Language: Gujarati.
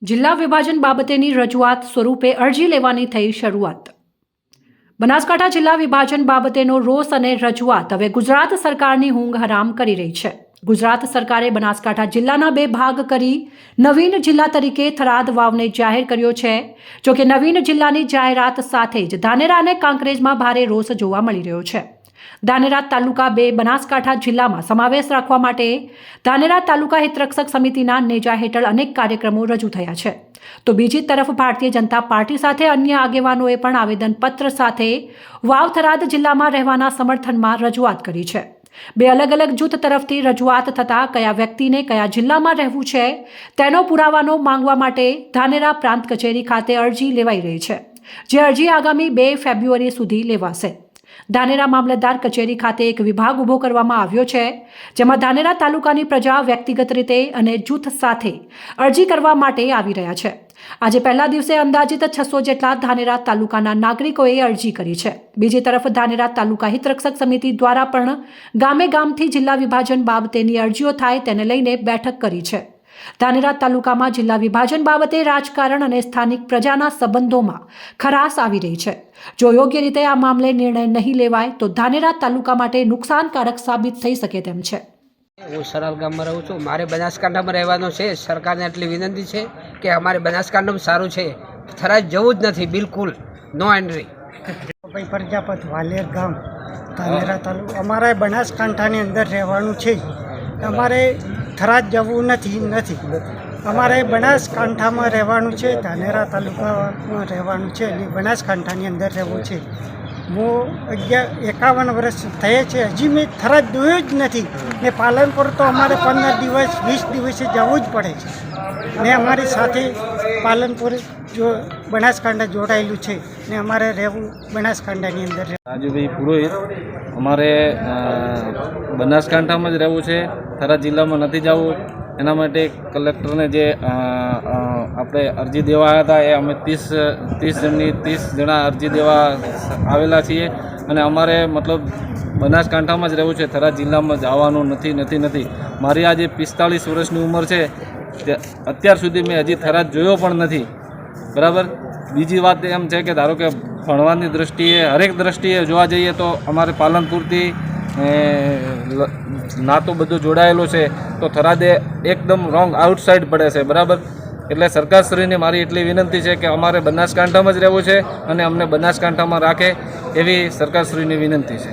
જિલ્લા વિભાજન બાબતેની રજૂઆત સ્વરૂપે અરજી લેવાની થઈ શરૂઆત। બનાસકાંઠા જિલ્લા વિભાજન બાબતેનો રોષ અને રજૂઆત હવે ગુજરાત સરકારની ઊંઘ હરામ કરી રહી છે। ગુજરાત સરકારે બનાસકાંઠા જિલ્લાના બે ભાગ કરી નવીન જિલ્લા તરીકે થરાદ વાવને જાહેર કર્યો છે। જોકે નવીન જિલ્લાની જાહેરાત સાથે જ ધાનેરા અને કાંકરેજમાં ભારે રોષ જોવા મળી રહ્યો છે। ધાનેરા તાલુકા બે બનાસકાંઠા જિલ્લામાં સમાવેશ રાખવા માટે ધાનેરા તાલુકા હિતરક્ષક સમિતિના નેજા હેઠળ અનેક કાર્યક્રમો રજૂ થયા છે। તો બીજી તરફ ભારતીય જનતા પાર્ટી સાથે અન્ય આગેવાનોએ પણ આવેદનપત્ર સાથે વાવ થરાદ જિલ્લામાં રહેવાના સમર્થનમાં રજૂઆત કરી છે। બે અલગ અલગ જૂથ તરફથી રજૂઆત થતાં કયા વ્યક્તિને કયા જિલ્લામાં રહેવું છે તેનો પુરાવાનો માંગવા માટે ધાનેરા પ્રાંત કચેરી ખાતે અરજી લેવાઈ રહી છે, જે અરજી આગામી 2 ફેબ્રુઆરી સુધી લેવાશે। ધાનેરા મામલતદાર કચેરી ખાતે એક વિભાગ ઊભો કરવામાં આવ્યો છે, જેમાં ધાનેરા તાલુકાની પ્રજા વ્યક્તિગત રીતે અને જૂથ સાથે અરજી કરવા માટે આવી રહ્યા છે। આજે પહેલા દિવસે અંદાજિત 600 જેટલા ધાનેરા તાલુકાના નાગરિકોએ અરજી કરી છે। બીજી તરફ ધાનેરા તાલુકા હિતરક્ષક સમિતિ દ્વારા પણ ગામે ગામથી જિલ્લા વિભાજન બાબતેની અરજીઓ થાય તેને લઈને બેઠક કરી છે। ધાનેરા તાલુકામાં જિલ્લા વિભાજન બાબતે રાજકારણ અને સ્થાનિક પ્રજાના સંબંધોમાં ખરાશ આવી રહી છે। જો યોગ્ય રીતે આ મામલે નિર્ણય નહીં લેવાય તો ધાનેરા તાલુકા માટે નુકસાનકારક સાબિત થઈ શકે તેમ છે। હું સરાલ ગામમાં રહું છું। મારે બનાસકાંઠામાં રહેવાનો છે। સરકારને એટલી વિનંતી છે કે અમારે બનાસકાંઠામાં સારું છે, થરાદ જવું જ નથી, બિલકુલ નો એન્ટ્રી। ભાઈ પ્રજાપત વાલેર ગામ ધાનેરા તાલુકા અમારે બનાસકાંઠાની અંદર રહેવાનું છે। અમારે થરાદ જવું નથી, અમારે બનાસકાંઠામાં રહેવાનું છે, ધાનેરા તાલુકામાં રહેવાનું છે અને બનાસકાંઠાની અંદર રહેવું છે। હું 51 વર્ષ થયા છે, હજી મેં થરાદ જોયું જ નથી ને પાલનપુર તો અમારે 15 દિવસ 20 દિવસે જવું જ પડે છે ને અમારી સાથે પાલનપુર જો બનાસકાંઠા જોડાયેલું છે ને અમારે રહેવું બનાસકાંઠાની અંદર। રાજુભાઈ પુરોહિત, અમારે બનાસકાંઠામાં જ રહેવું છે, થરાદ જિલ્લામાં નથી જવું। એના માટે કલેક્ટરને જે આપણે અરજી દેવા આવ્યા હતા એ અમે 30 જણા અરજી દેવા આવેલા છીએ અને અમારે મતલબ બનાસકાંઠામાં જ રહેવું છે, થરાદ જિલ્લામાં જવાનું નથી। મારી આજે 45 વર્ષની ઉંમર છે, અત્યાર સુધી મેં હજી થરાદ જોયો પણ નથી, બરાબર। બીજી વાત એમ છે કે ધારો કે ભણવાની દૃષ્ટિએ હરેક દૃષ્ટિએ જોવા જઈએ તો અમારે પાલનપુરથી નાતો બધો જોડાયેલો છે, તો થરાદે એકદમ રોંગ આઉટસાઇડ પડે છે, બરાબર। એટલે સરકારશ્રીને મારી એટલી વિનંતી છે કે અમારે બનાસકાંઠામાં જ રહેવું છે અને અમને બનાસકાંઠામાં રાખે એવી સરકારશ્રીની વિનંતી છે।